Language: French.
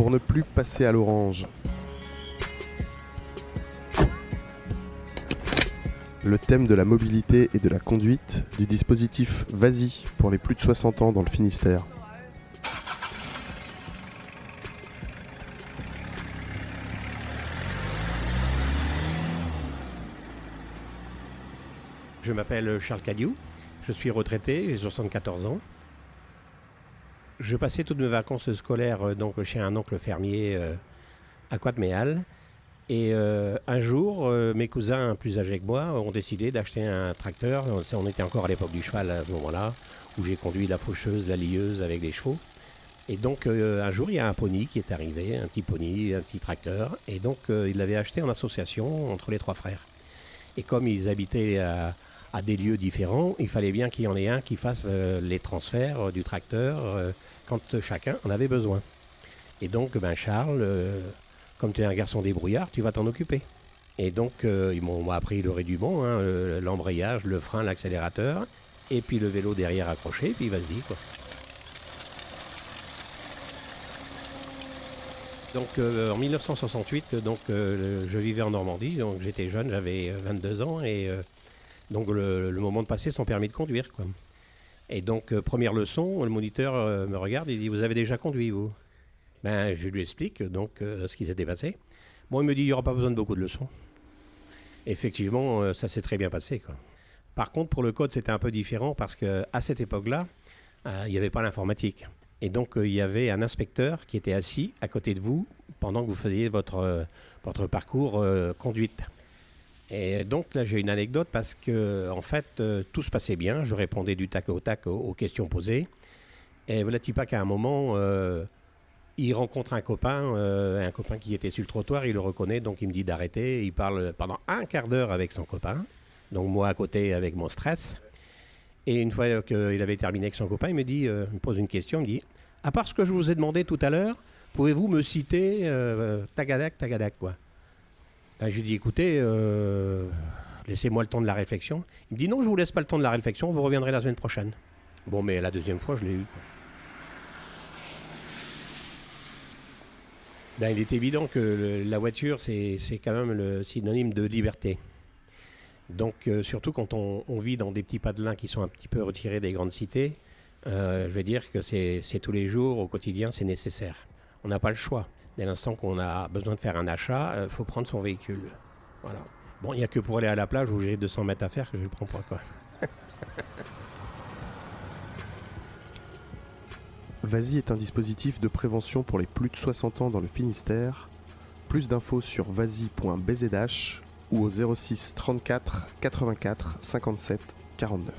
pour ne plus passer à l'orange. Le thème de la mobilité et de la conduite du dispositif Vas-y pour les plus de 60 ans dans le Finistère. Je m'appelle Charles Cadiou, je suis retraité, j'ai 74 ans. Je passais toutes mes vacances scolaires donc chez un oncle fermier à Coatméal. Et un jour, mes cousins plus âgés que moi ont décidé d'acheter un tracteur. On était encore à l'époque du cheval à ce moment-là, où j'ai conduit la faucheuse, la lieuse avec les chevaux. Et donc un jour, il y a un pony qui est arrivé, un petit pony, un petit tracteur. Et donc ils l'avaient acheté en association entre les trois frères. Et comme ils habitaient à des lieux différents, il fallait bien qu'il y en ait un qui fasse les transferts du tracteur quand chacun en avait besoin. Et donc, Charles, comme tu es un garçon débrouillard, tu vas t'en occuper. Et donc, ils m'ont appris le rudiment, l'embrayage, le frein, l'accélérateur, et puis le vélo derrière accroché, puis vas-y, quoi. Donc, en 1968, je vivais en Normandie, donc j'étais jeune, j'avais 22 ans, et donc le moment de passer son permis de conduire, quoi. Et donc, première leçon, le moniteur me regarde et dit « Vous avez déjà conduit, vous ?» Je lui explique donc ce qui s'était passé. Bon, il me dit « Il n'y aura pas besoin de beaucoup de leçons. » Effectivement, ça s'est très bien passé, quoi. Par contre, pour le code, c'était un peu différent parce qu'à cette époque-là, il n'y avait pas l'informatique. Et donc, il y avait un inspecteur qui était assis à côté de vous pendant que vous faisiez votre parcours conduite. Et donc là, j'ai une anecdote parce que, en fait, tout se passait bien. Je répondais du tac au tac aux questions posées. Et voilà, pas qu'à un moment, il rencontre un copain qui était sur le trottoir. Il le reconnaît, donc il me dit d'arrêter. Il parle pendant un quart d'heure avec son copain. Donc moi, à côté, avec mon stress. Et une fois qu'il avait terminé avec son copain, il me pose une question. Il me dit, à part ce que je vous ai demandé tout à l'heure, pouvez-vous me citer tagadak, quoi. Je lui dis, écoutez, laissez-moi le temps de la réflexion. Il me dit, non, je vous laisse pas le temps de la réflexion, vous reviendrez la semaine prochaine. Bon, mais la deuxième fois, je l'ai eu, quoi. Il est évident que la voiture, c'est quand même le synonyme de liberté. Donc, surtout quand on vit dans des petits padelins qui sont un petit peu retirés des grandes cités, je vais dire que c'est tous les jours, au quotidien, c'est nécessaire. On n'a pas le choix. Dès l'instant qu'on a besoin de faire un achat, il faut prendre son véhicule. Voilà. Bon, il n'y a que pour aller à la plage où j'ai 200 mètres à faire que je ne le prends pas, quoi. Vas-y est un dispositif de prévention pour les plus de 60 ans dans le Finistère. Plus d'infos sur vas-y.bzh ou au 06 34 84 57 49.